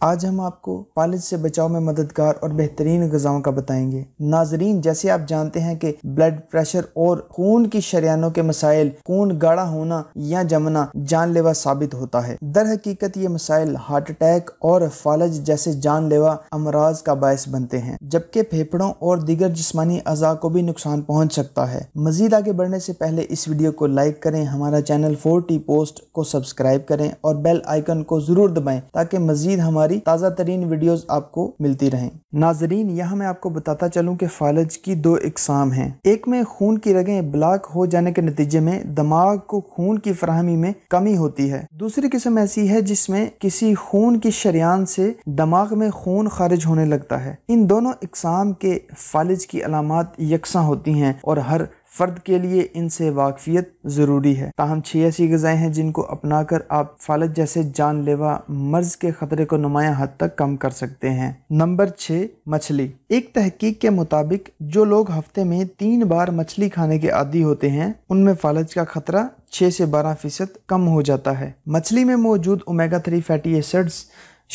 آج ہم آپ کو فالج سے بچاؤ میں مددگار اور بہترین غذاؤں کا بتائیں گے۔ ناظرین، جیسے آپ جانتے ہیں کہ بلڈ پریشر اور خون کی شریانوں کے مسائل، خون گاڑھا ہونا یا جمنا جان لیوا ثابت ہوتا ہے۔ در حقیقت یہ مسائل ہارٹ اٹیک اور فالج جیسے جان لیوا امراض کا باعث بنتے ہیں، جبکہ پھیپھڑوں اور دیگر جسمانی اعضاء کو بھی نقصان پہنچ سکتا ہے۔ مزید آگے بڑھنے سے پہلے اس ویڈیو کو لائک کریں، ہمارا چینل 4T پوسٹ کو سبسکرائب کریں اور بیل آئیکن کو ضرور دبائیں تاکہ مزید ہماری تازہ ترین ویڈیوز آپ کو ملتی رہیں۔ ناظرین، یہاں میں آپ کو بتاتا چلوں کہ فالج کی دو اقسام ہیں۔ ایک میں خون کی رگیں بلاک ہو جانے کے نتیجے میں دماغ کو خون کی فراہمی میں کمی ہوتی ہے۔ دوسری قسم ایسی ہے جس میں کسی خون کی شریان سے دماغ میں خون خارج ہونے لگتا ہے۔ ان دونوں اقسام کے فالج کی علامات یکساں ہوتی ہیں اور ہر فرد کے لیے ان سے واقفیت ضروری ہے۔ تاہم 6 ایسی غذائیں ہیں جن کو اپنا کر آپ فالج جیسے جان لیوا مرض کے خطرے کو نمایاں حد تک کم کر سکتے ہیں۔ نمبر 6، مچھلی۔ ایک تحقیق کے مطابق جو لوگ ہفتے میں 3 بار مچھلی کھانے کے عادی ہوتے ہیں ان میں فالج کا خطرہ 6 سے 12% کم ہو جاتا ہے۔ مچھلی میں موجود اومیگا 3 فیٹی ایسڈز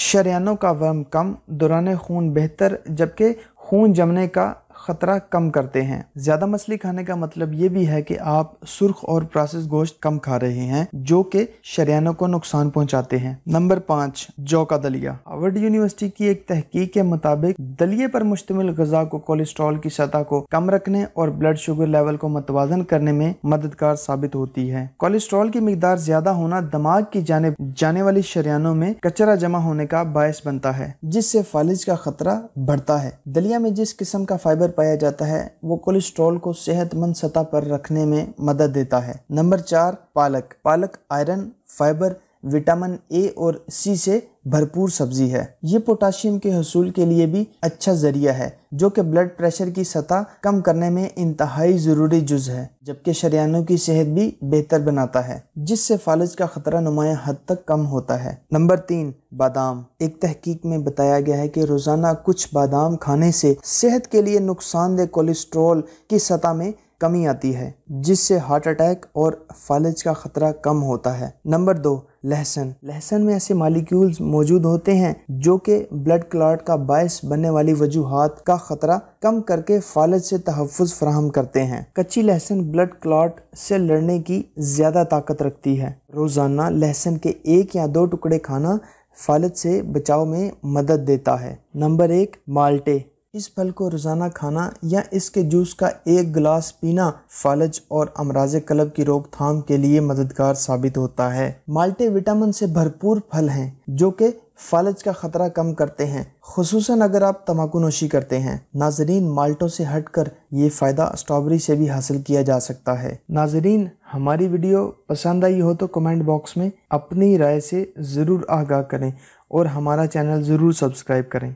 شریانوں کا ورم کم، دوران خون بہتر، جبکہ خون جمنے کا خطرہ کم کرتے ہیں۔ زیادہ مچھلی کھانے کا مطلب یہ بھی ہے کہ آپ سرخ اور پروسیس گوشت کم کھا رہے ہیں جو کہ شریانوں کو نقصان پہنچاتے ہیں۔ نمبر 5، جو کا دلیا۔ ہارورڈ یونیورسٹی کی ایک تحقیق کے مطابق دلیے پر مشتمل غذا کو کولیسٹرول کی سطح کو کم رکھنے اور بلڈ شوگر لیول کو متوازن کرنے میں مددگار ثابت ہوتی ہے۔ کولیسٹرول کی مقدار زیادہ ہونا دماغ کی جانب جانے والی شریانوں میں کچرا جمع ہونے کا باعث بنتا ہے، جس سے فالج کا خطرہ بڑھتا ہے۔ دلیا میں جس قسم کا فائبر پایا جاتا ہے وہ کولیسٹرول کو صحت مند سطح پر رکھنے میں مدد دیتا ہے۔ Number 4، palak. Palak iron, fibre, vitamin A اور سی سے بھرپور سبزی ہے۔ یہ پوٹاشیم کے حصول کے لیے بھی اچھا ذریعہ ہے جو کہ بلڈ پریشر کی سطح کم کرنے میں انتہائی ضروری جز ہے، جبکہ شریانوں کی صحت بھی بہتر بناتا ہے، جس سے فالج کا خطرہ نمایاں حد تک کم ہوتا ہے۔ نمبر 3، بادام۔ ایک تحقیق میں بتایا گیا ہے کہ روزانہ کچھ بادام کھانے سے صحت کے لیے نقصان دہ کولیسٹرول کی سطح میں کمی آتی ہے، جس سے ہارٹ اٹیک اور فالج کا خطرہ کم ہوتا ہے۔ نمبر 2، لہسن۔ لہسن میں ایسے مالیکیولز موجود ہوتے ہیں جو کہ بلڈ کلاٹ کا باعث بننے والی وجوہات کا خطرہ کم کر کے فالج سے تحفظ فراہم کرتے ہیں۔ کچی لہسن بلڈ کلاٹ سے لڑنے کی زیادہ طاقت رکھتی ہے۔ روزانہ لہسن کے 1 یا 2 ٹکڑے کھانا فالج سے بچاؤ میں مدد دیتا ہے۔ نمبر 1، مالٹے۔ اس پھل کو روزانہ کھانا یا اس کے جوس کا 1 گلاس پینا فالج اور امراض قلب کی روک تھام کے لیے مددگار ثابت ہوتا ہے۔ مالٹے وٹامن سے بھرپور پھل ہیں جو کہ فالج کا خطرہ کم کرتے ہیں، خصوصاً اگر آپ تمباکو نوشی کرتے ہیں۔ ناظرین، مالٹوں سے ہٹ کر یہ فائدہ اسٹرابری سے بھی حاصل کیا جا سکتا ہے۔ ناظرین، ہماری ویڈیو پسند آئی ہو تو کمنٹ باکس میں اپنی رائے سے ضرور آگاہ کریں اور ہمارا چینل ضرور سبسکرائب کریں۔